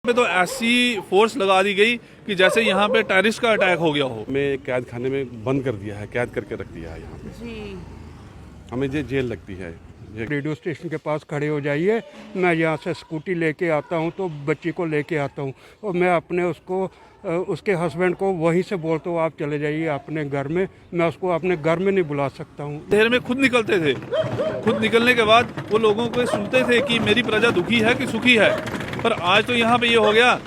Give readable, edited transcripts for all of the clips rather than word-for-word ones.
पे तो ऐसी फोर्स लगा दी गई कि जैसे यहाँ पे टेररिस्ट का अटैक हो गया हो। हमें कैद खाने में बंद कर दिया है, कैद करके रख दिया है यहाँ पे जी। हमें जेल लगती है। रेडियो स्टेशन के पास खड़े हो जाइए, मैं यहाँ से स्कूटी लेके आता हूँ तो बच्ची को लेके आता हूँ और मैं अपने उसके हस्बैंड को वहीं से बोलता हूँ आप चले जाइए अपने घर में, मैं उसको अपने घर में नहीं बुला सकता हूँ। देर में खुद निकलते थे, खुद निकलने के बाद वो लोगों को सुनते थे कि मेरी प्रजा दुखी है कि सुखी है। पर आज तो यहाँ पे ये हो गया,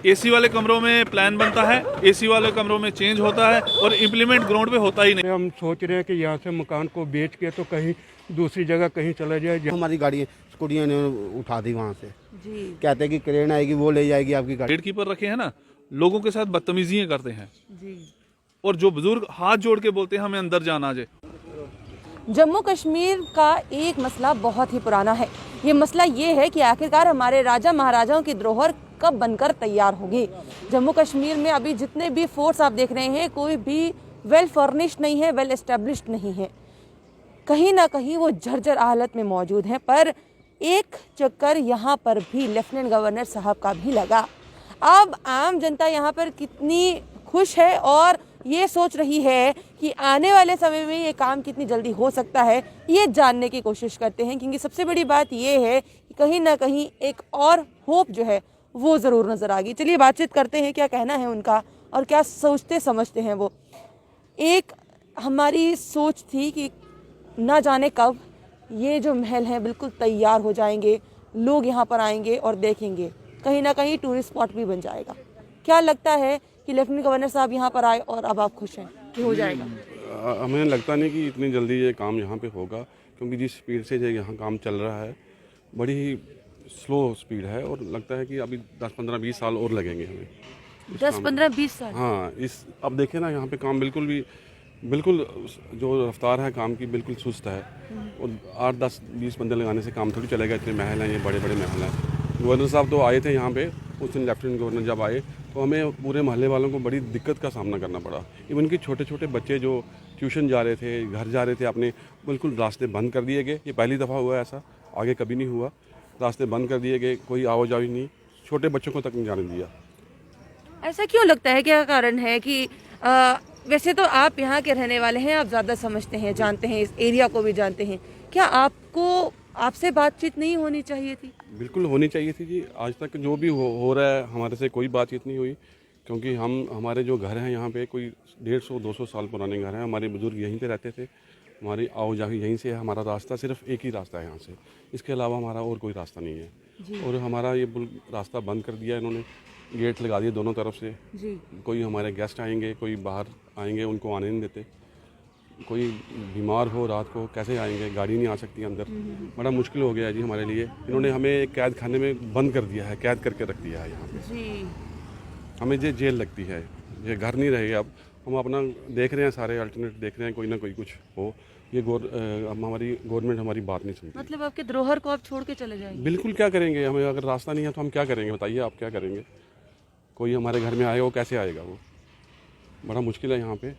एसी वाले कमरों में प्लान बनता है, एसी वाले कमरों में चेंज होता है और इम्प्लीमेंट ग्राउंड पे होता ही नहीं। हम सोच रहे हैं कि यहाँ से मकान को बेच के तो कहीं दूसरी जगह कहीं चले जाए। हमारी गाड़ी स्कूटियाँ ने उठा दी वहाँ से जी। कहते हैं कि क्रेन आएगी वो ले जाएगी आपकी गाड़ी। गेट कीपर रखे हैं ना, लोगों के साथ बदतमीजियां करते हैं जी। और जो बुजुर्ग हाथ जोड़ के बोलते हैं हमें अंदर जाना आ जाए। जम्मू कश्मीर का एक मसला बहुत ही पुराना है। ये मसला ये है कि आखिरकार हमारे राजा महाराजाओं की धरोहर कब बनकर तैयार होगी। जम्मू कश्मीर में अभी जितने भी फोर्ट्स आप देख रहे हैं, कोई भी वेल फर्निश्ड नहीं है, वेल एस्टेब्लिश्ड नहीं है, कहीं ना कहीं वो जर्जर हालत में मौजूद हैं। पर एक चक्कर यहाँ पर भी लेफ्टिनेंट गवर्नर साहब का भी लगा। अब आम जनता यहाँ पर कितनी खुश है और ये सोच रही है कि आने वाले समय में ये काम कितनी जल्दी हो सकता है, ये जानने की कोशिश करते हैं। क्योंकि सबसे बड़ी बात ये है कि कहीं ना कहीं एक और होप जो है वो ज़रूर नज़र आ गई। चलिए बातचीत करते हैं, क्या कहना है उनका और क्या सोचते समझते हैं वो। एक हमारी सोच थी कि ना जाने कब ये जो महल हैं बिल्कुल तैयार हो जाएंगे, लोग यहाँ पर आएंगे और देखेंगे, कहीं ना कहीं टूरिस्ट स्पॉट भी बन जाएगा। क्या लगता है कि लेफ्टिनेंट गवर्नर साहब यहाँ पर आए और अब आप खुश हैं कि हो जाएगा? हमें लगता नहीं कि इतनी जल्दी ये काम यहाँ पे होगा, क्योंकि जिस स्पीड से यहाँ काम चल रहा है बड़ी ही स्लो स्पीड है और लगता है कि अभी 10-15-20 साल और लगेंगे हमें। 10-15-20 साल? हाँ, अब देखें ना, यहाँ पे काम बिल्कुल जो रफ्तार है काम की बिल्कुल सुस्त है और 8-10-20 बंदे लगाने से काम थोड़ी चलेगा। इतने महल हैं, ये बड़े बड़े महल हैं। गवर्नर साहब तो आए थे यहाँ पे उस दिन, लेफ्टिनेंट गवर्नर जब आए तो हमें पूरे मोहल्ले वालों को बड़ी दिक्कत का सामना करना पड़ा। इवन कि छोटे छोटे बच्चे जो ट्यूशन जा रहे थे, घर जा रहे थे, अपने बिल्कुल रास्ते बंद कर दिए गए। ये पहली दफ़ा हुआ है ऐसा, आगे कभी नहीं हुआ। रास्ते बंद कर दिए गए, कोई आवाजाही नहीं, छोटे बच्चों को तक नहीं जाने दिया। ऐसा क्यों लगता है, क्या कारण है कि वैसे तो आप यहाँ के रहने वाले हैं, आप ज़्यादा समझते हैं, जानते हैं, इस एरिया को भी जानते हैं, क्या आपसे बातचीत नहीं होनी चाहिए थी? बिल्कुल होनी चाहिए थी जी। आज तक जो भी हो रहा है हमारे से कोई बातचीत नहीं हुई, क्योंकि हमारे जो घर हैं यहाँ पे कोई 150-200 साल पुराने घर हैं। हमारे बुजुर्ग यहीं पे रहते थे, हमारी आवाजाही यहीं से है। हमारा रास्ता सिर्फ एक ही रास्ता है यहाँ से, इसके अलावा हमारा और कोई रास्ता नहीं है। और हमारा ये रास्ता बंद कर दिया इन्होंने, गेट लगा दिए दोनों तरफ से जी। कोई हमारे गेस्ट आएंगे, कोई बाहर आएंगे, उनको आने नहीं देते। कोई बीमार हो रात को कैसे आएंगे, गाड़ी नहीं आ सकती अंदर, बड़ा मुश्किल हो गया है जी हमारे लिए। इन्होंने हमें कैद खाने में बंद कर दिया है, कैद करके रख दिया है यहाँ पे जी। हमें जेल लगती है, ये घर नहीं रहेगा। अब हम अपना देख रहे हैं, सारे अल्टरनेट देख रहे हैं, कोई ना कोई कुछ हो। ये हमारी गवर्नमेंट हमारी बात नहीं सुनती। मतलब आपके धरोहर को आप छोड़ के चले जाएंगे? बिल्कुल, क्या करेंगे? हमें अगर रास्ता नहीं है तो हम क्या करेंगे, बताइए आप क्या करेंगे? कोई हमारे घर में आएगा, वो कैसे आएगा? वो बड़ा मुश्किल है यहाँ पे।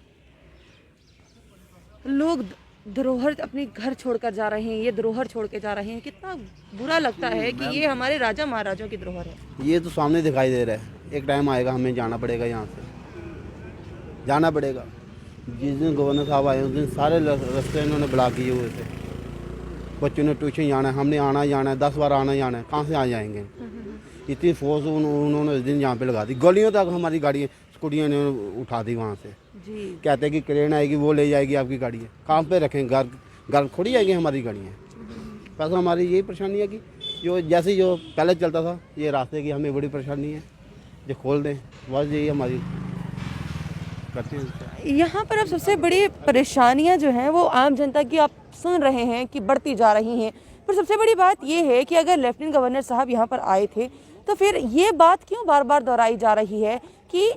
लोग धरोहर अपने घर छोड़कर जा रहे हैं, ये धरोहर छोड़ के जा रहे हैं, कितना बुरा लगता है कि ये हमारे राजा महाराजाओं की धरोहर है। ये तो सामने दिखाई दे रहा है, एक टाइम आएगा हमें जाना पड़ेगा, यहाँ से जाना पड़ेगा। जिस दिन गवर्नर साहब आए उस दिन सारे रास्ते इन्होंने ब्लॉक किए हुए थे। बच्चों ने ट्यूशन जाना है, हमने आना जाना है, 10 बार आना जाना है, कहाँ से आ जाएंगे? इतनी फोर्स उन्होंने उस दिन यहाँ पे लगा दी। गलियों तक हमारी गाड़ी स्कूटियाँ ने उठा दी वहाँ से जी। कहते हैं कि क्रेन आएगी वो ले जाएगी आपकी गाड़ी। कहाँ पे रखें? घर थोड़ी आएगी हमारी गाड़ियाँ। बस हमारी यही परेशानी है कि जो पहले चलता था ये रास्ते की हमें बड़ी परेशानी है, जो खोल दें, बस यही हमारी करते हैं। यहाँ पर अब सबसे बड़ी परेशानियाँ जो हैं वो आम जनता की आप सुन रहे हैं कि बढ़ती जा रही हैं। पर सबसे बड़ी बात ये है कि अगर लेफ्टिनेंट गवर्नर साहब यहाँ पर आए थे तो फिर ये बात क्यों बार बार दोहराई जा रही है कि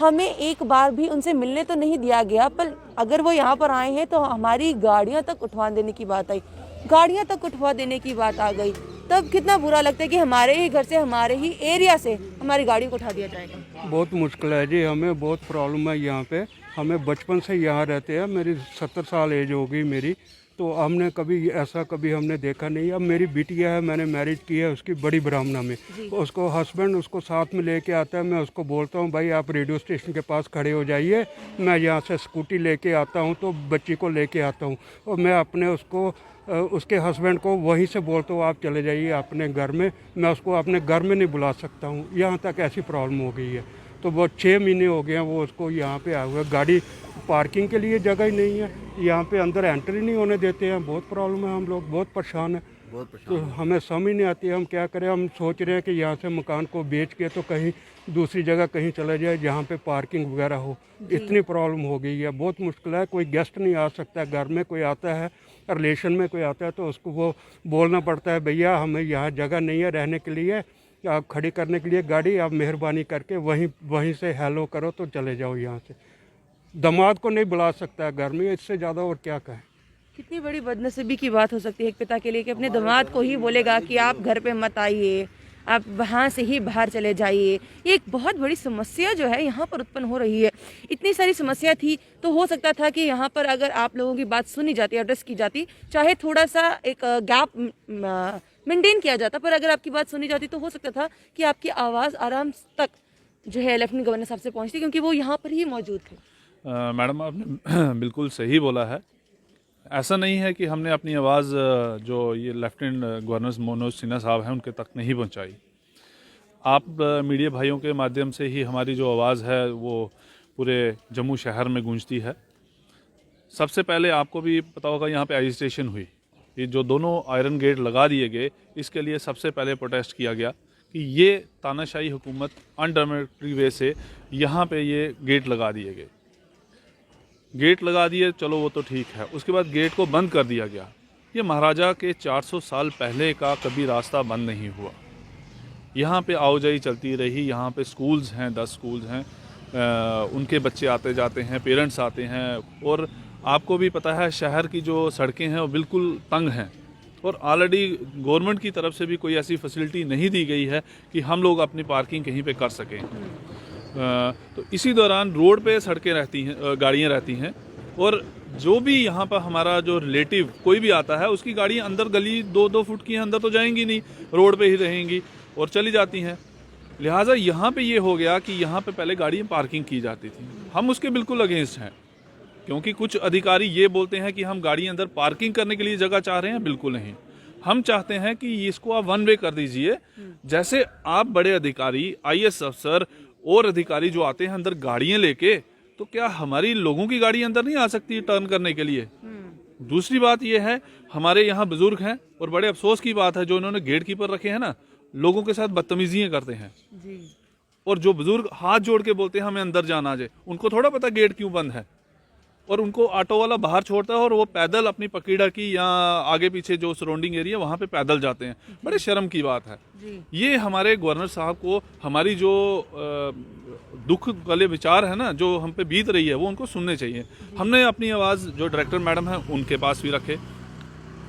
हमें एक बार भी उनसे मिलने तो नहीं दिया गया, पर अगर वो यहाँ पर आए हैं तो हमारी गाड़ियाँ तक उठवा देने की बात आई, गाड़ियाँ तक उठवा देने की बात आ गई। तब कितना बुरा लगता है कि हमारे ही घर से, हमारे ही एरिया से हमारी गाड़ी को उठा दिया जाएगा। बहुत मुश्किल है जी, हमें बहुत प्रॉब्लम है यहाँ पे। हमें बचपन से यहाँ रहते हैं, मेरी 70 साल एज हो गई मेरी, तो हमने कभी ऐसा कभी हमने देखा नहीं। अब मेरी बिटिया है, मैंने मैरिज की है उसकी बड़ी ब्राह्मणा में, उसको हस्बैंड उसको साथ में लेके आता है। मैं उसको बोलता हूँ भाई आप रेडियो स्टेशन के पास खड़े हो जाइए, मैं यहाँ से स्कूटी लेके आता हूँ, तो बच्ची को लेके आता हूँ और मैं अपने उसको उसके हस्बैंड को वहीं से बोलता हूँ आप चले जाइए अपने घर में, मैं उसको अपने घर में नहीं बुला सकता हूँ। यहाँ तक ऐसी प्रॉब्लम हो गई है। तो वो 6 महीने हो गए हैं वो उसको यहाँ पे आए हुए, गाड़ी पार्किंग के लिए जगह ही नहीं है, यहाँ पे अंदर एंट्री नहीं होने देते हैं। बहुत प्रॉब्लम है, हम लोग बहुत परेशान हैं। तो हमें समझ नहीं आती है हम क्या करें। हम सोच रहे हैं कि यहाँ से मकान को बेच के तो कहीं दूसरी जगह कहीं चले जाए जहाँ पे पार्किंग वगैरह हो। इतनी प्रॉब्लम हो गई है, बहुत मुश्किल है। कोई गेस्ट नहीं आ सकता, घर में कोई आता है, रिलेशन में कोई आता है तो उसको वो बोलना पड़ता है भैया हमें यहाँ जगह नहीं है रहने के लिए, आप खड़ी करने के लिए गाड़ी, आप मेहरबानी करके वहीं से हेलो करो तो चले जाओ यहाँ से। दामाद को नहीं बुला सकता है घर में, इससे ज़्यादा और क्या कहें। कितनी बड़ी बदनसीबी की बात हो सकती है एक पिता के लिए कि अपने दामाद को ही बोलेगा कि आप घर पे मत आइए, आप वहाँ से ही बाहर चले जाइए। ये एक बहुत बड़ी समस्या जो है यहाँ पर उत्पन्न हो रही है। इतनी सारी समस्या थी तो हो सकता था कि यहाँ पर अगर आप लोगों की बात सुनी जाती, एड्रेस की जाती, चाहे थोड़ा सा एक गैप मेंटेन किया जाता, पर अगर आपकी बात सुनी जाती तो हो सकता था कि आपकी आवाज़ आराम तक जो है लेफ्टिनेंट गवर्नर साहब से पहुँचती, क्योंकि वो यहाँ पर ही मौजूद थे। मैडम आपने बिल्कुल सही बोला है। ऐसा नहीं है कि हमने अपनी आवाज़ जो ये लेफ्टिनेंट गवर्नर मनोज सिन्हा साहब हैं उनके तक नहीं पहुंचाई। आप मीडिया भाइयों के माध्यम से ही हमारी जो आवाज़ है वो पूरे जम्मू शहर में गूंजती है। सबसे पहले आपको भी पता होगा यहाँ पे एजिटेशन हुई, ये जो दोनों आयरन गेट लगा दिए गए, इसके लिए सबसे पहले प्रोटेस्ट किया गया कि ये तानाशाही हुकूमत अनडेमोक्रेटिक वे से यहाँ पे ये गेट लगा दिए गए। गेट लगा दिए, चलो वो तो ठीक है, उसके बाद गेट को बंद कर दिया गया। ये महाराजा के 400 साल पहले का कभी रास्ता बंद नहीं हुआ। यहाँ पे आवाजाही चलती रही, यहाँ पे स्कूल्स हैं, 10 स्कूल्स हैं, उनके बच्चे आते जाते हैं, पेरेंट्स आते हैं। और आपको भी पता है शहर की जो सड़कें हैं वो बिल्कुल तंग हैं और ऑलरेडी गवर्नमेंट की तरफ से भी कोई ऐसी फैसिलिटी नहीं दी गई है कि हम लोग अपनी पार्किंग कहीं पे कर सकें। तो इसी दौरान रोड पे सड़कें रहती हैं, गाड़ियाँ रहती हैं, और जो भी यहाँ पर हमारा जो रिलेटिव कोई भी आता है उसकी गाड़ियाँ अंदर गली 2-2 फुट की अंदर तो जाएंगी नहीं, रोड पे ही रहेंगी और चली जाती हैं। लिहाजा यहाँ पे ये हो गया कि यहाँ पे पहले गाड़ियाँ पार्किंग की जाती थी। हम उसके बिल्कुल अगेंस्ट हैं, क्योंकि कुछ अधिकारी ये बोलते हैं कि हम गाड़ी अंदर पार्किंग करने के लिए जगह चाह रहे हैं। बिल्कुल नहीं, हम चाहते हैं कि इसको आप 1 वे कर दीजिए। जैसे आप बड़े अधिकारी, IAS अफसर और अधिकारी जो आते हैं अंदर गाड़ियां लेके, तो क्या हमारी लोगों की गाड़ी अंदर नहीं आ सकती टर्न करने के लिए? दूसरी बात यह है, हमारे यहाँ बुजुर्ग हैं और बड़े अफसोस की बात है जो इन्होंने गेट कीपर रखे हैं ना, लोगों के साथ बदतमीजियां करते हैं जी। और जो बुजुर्ग हाथ जोड़ के बोलते हैं हमें अंदर जाना जाए, उनको थोड़ा पता गेट क्यों बंद है। और उनको ऑटो वाला बाहर छोड़ता है और वो पैदल अपनी पकीड़ा की या आगे पीछे जो सराउंडिंग एरिया वहाँ पे पैदल जाते हैं। बड़े शर्म की बात है। ये हमारे गवर्नर साहब को हमारी जो दुख वाले विचार है ना जो हम पे बीत रही है वो उनको सुनने चाहिए। हमने अपनी आवाज़ जो डायरेक्टर मैडम है उनके पास भी रखे,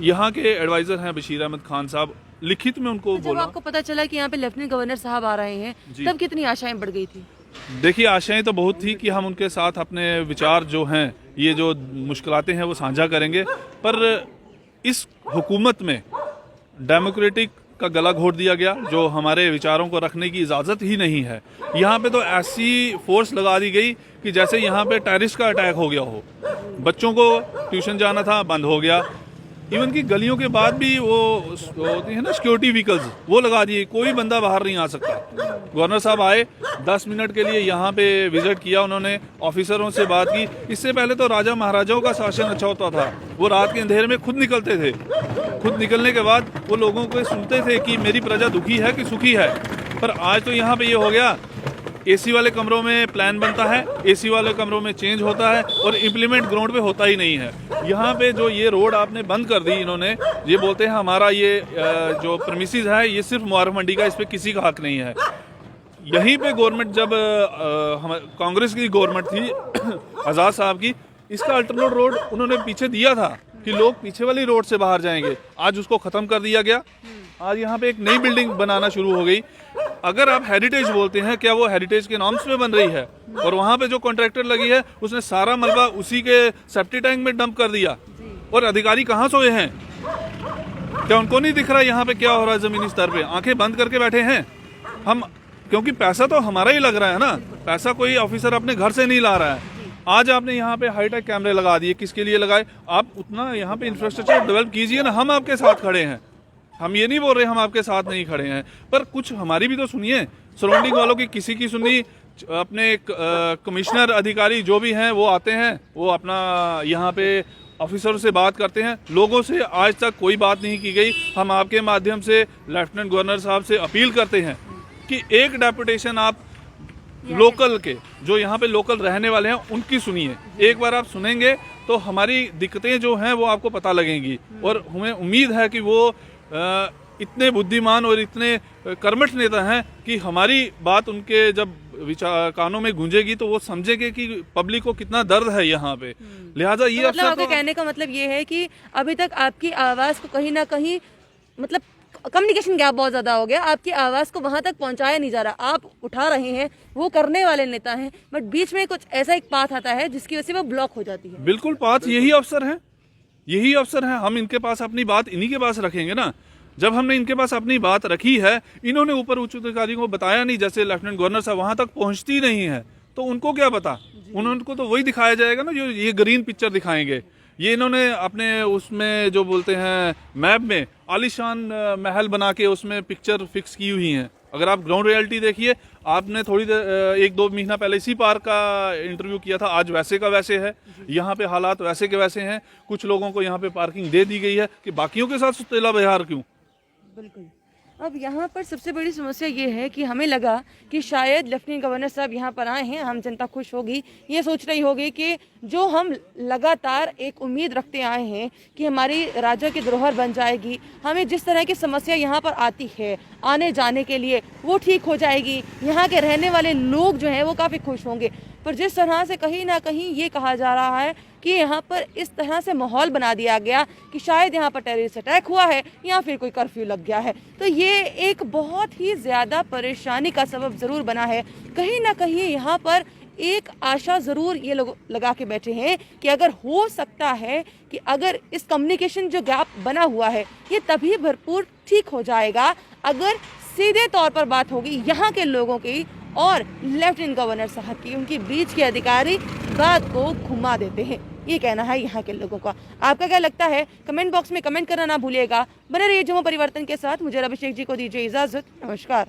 यहाँ के एडवाइज़र हैं बशीर अहमद खान साहब, लिखित में उनको जब बोला। आपको पता चला कि यहाँ पे लेफ्टिनेंट गवर्नर साहब आ रहे हैं तब कितनी आशाएं बढ़ गई थी? देखिए आशाएं तो बहुत थी कि हम उनके साथ अपने विचार जो हैं, ये जो मुश्किलातें हैं वो साझा करेंगे, पर इस हुकूमत में डेमोक्रेटिक का गला घोट दिया गया, जो हमारे विचारों को रखने की इजाज़त ही नहीं है। यहाँ पे तो ऐसी फोर्स लगा दी गई कि जैसे यहाँ पे टेररिस्ट का अटैक हो गया हो। बच्चों को ट्यूशन जाना था, बंद हो गया। इवन की गलियों के बाद भी वो होती है ना सिक्योरिटी व्हीकल्स, वो लगा दिए, कोई बंदा बाहर नहीं आ सकता। गवर्नर साहब आए, 10 मिनट के लिए यहाँ पे विजिट किया, उन्होंने ऑफिसरों से बात की। इससे पहले तो राजा महाराजाओं का शासन अच्छा होता था, वो रात के अंधेरे में खुद निकलते थे। खुद निकलने के बाद वो लोगों को सुनते थे कि मेरी प्रजा दुखी है कि सुखी है। पर आज तो यहाँ पे ये हो गया, AC वाले कमरों में प्लान बनता है, AC वाले कमरों में चेंज होता है और इम्प्लीमेंट ग्राउंड पे होता ही नहीं है। यहाँ पे जो ये रोड आपने बंद कर दी इन्होंने, ये बोलते हैं हमारा ये जो प्रीमिसेस है ये सिर्फ मुबारक मंडी का, इस पे किसी का हक नहीं है। यहीं पे गवर्नमेंट जब कांग्रेस की गवर्नमेंट थी आज़ाद साहब की, इसका अल्टरनेट रोड उन्होंने पीछे दिया था कि लोग पीछे वाली रोड से बाहर जाएंगे। आज उसको ख़त्म कर दिया गया। आज यहाँ पे एक नई बिल्डिंग बनाना शुरू हो गई। अगर आप हेरिटेज बोलते हैं, क्या वो हेरिटेज के नॉर्म्स में बन रही है? और वहाँ पे जो कॉन्ट्रैक्टर लगी है उसने सारा मलबा उसी के सेप्टी टैंक में डंप कर दिया। और अधिकारी कहाँ सोए हैं? क्या उनको नहीं दिख रहा यहाँ पे क्या हो रहा है? जमीनी स्तर पे आंखें बंद करके बैठे हैं हम, क्योंकि पैसा तो हमारा ही लग रहा है ना, पैसा कोई ऑफिसर अपने घर से नहीं ला रहा है। आज आपने यहाँ पे हाईटेक कैमरे लगा दिए, किसके लिए लगाए? आप उतना यहाँ पे इंफ्रास्ट्रक्चर डेवलप कीजिए ना, हम आपके साथ खड़े हैं। हम ये नहीं बोल रहे हम आपके साथ नहीं खड़े हैं, पर कुछ हमारी भी तो सुनिए। सराउंडिंग वालों की किसी की सुनी, अपने कमिश्नर अधिकारी जो भी हैं वो आते हैं, वो अपना यहाँ पे ऑफिसर से बात करते हैं। लोगों से आज तक कोई बात नहीं की गई। हम आपके माध्यम से लेफ्टिनेंट गवर्नर साहब से अपील करते हैं कि एक डेपुटेशन आप लोकल के, जो यहाँ पे लोकल रहने वाले हैं, उनकी सुनिए। एक बार आप सुनेंगे तो हमारी दिक्कतें जो हैं वो आपको पता लगेंगी, और हमें उम्मीद है कि वो इतने बुद्धिमान और इतने कर्मठ नेता हैं कि हमारी बात उनके जब कानों में गूंजेगी तो वो समझेंगे कि पब्लिक को कितना दर्द है यहाँ पे। लिहाजा ये मतलब आपके कहने का मतलब ये है कि अभी तक आपकी आवाज को कहीं ना कहीं, मतलब कम्युनिकेशन गैप बहुत ज्यादा हो गया, आपकी आवाज को वहां तक पहुंचाया नहीं जा रहा। आप उठा रहे हैं, वो करने वाले नेता हैं, बट बीच में कुछ ऐसा एक पाथ आता है जिसकी वजह से वो ब्लॉक हो जाती है। बिल्कुल, पाथ यही अवसर है, यही अवसर है। हम इनके पास अपनी बात इन्हीं के पास रखेंगे ना। जब हमने इनके पास अपनी बात रखी है, इन्होंने ऊपर उच्च अधिकारियों को बताया नहीं, जैसे लेफ्टिनेंट गवर्नर साहब वहां तक पहुंचती नहीं है, तो उनको क्या पता? उनको तो वही दिखाया जाएगा ना जो ये ग्रीन पिक्चर दिखाएंगे। ये इन्होंने अपने उसमें जो बोलते हैं मैप में आलीशान महल बना के उसमें पिक्चर फिक्स की हुई हैं। अगर आप ग्राउंड रियलिटी देखिए, आपने थोड़ी देर 1-2 महीना पहले इसी पार्क का इंटरव्यू किया था, आज वैसे का वैसे है। यहाँ पे हालात वैसे के वैसे हैं। कुछ लोगों को यहाँ पे पार्किंग दे दी गई है कि बाकियों के साथ सुतेला बहार क्यों? बिल्कुल। अब यहाँ पर सबसे बड़ी समस्या ये है कि हमें लगा कि शायद लेफ्टिनेंट गवर्नर साहब यहाँ पर आए हैं, हम जनता खुश होगी, ये सोच रही होगी कि जो हम लगातार एक उम्मीद रखते आए हैं कि हमारी राज्य की धरोहर बन जाएगी, हमें जिस तरह की समस्या यहाँ पर आती है आने जाने के लिए वो ठीक हो जाएगी, यहाँ के रहने वाले लोग जो हैं वो काफ़ी खुश होंगे। पर जिस तरह से कहीं ना कहीं ये कहा जा रहा है कि यहाँ पर इस तरह से माहौल बना दिया गया कि शायद यहाँ पर टेररिस्ट अटैक हुआ है या फिर कोई कर्फ्यू लग गया है, तो ये एक बहुत ही ज़्यादा परेशानी का सबब ज़रूर बना है। कहीं ना कहीं यहाँ पर एक आशा ज़रूर ये लोग लगा के बैठे हैं कि अगर हो सकता है कि अगर इस कम्युनिकेशन जो गैप बना हुआ है ये तभी भरपूर ठीक हो जाएगा अगर सीधे तौर पर बात होगी यहाँ के लोगों की और लेफ्टिनेंट गवर्नर साहब की। उनके बीच के अधिकारी बात को घुमा देते हैं, ये कहना है यहाँ के लोगों का। आपका क्या लगता है? कमेंट बॉक्स में कमेंट करना ना भूलिएगा। बने रहिए जम्मू परिवर्तन के साथ। मुझे अभिषेक जी को दीजिए इजाजत। नमस्कार।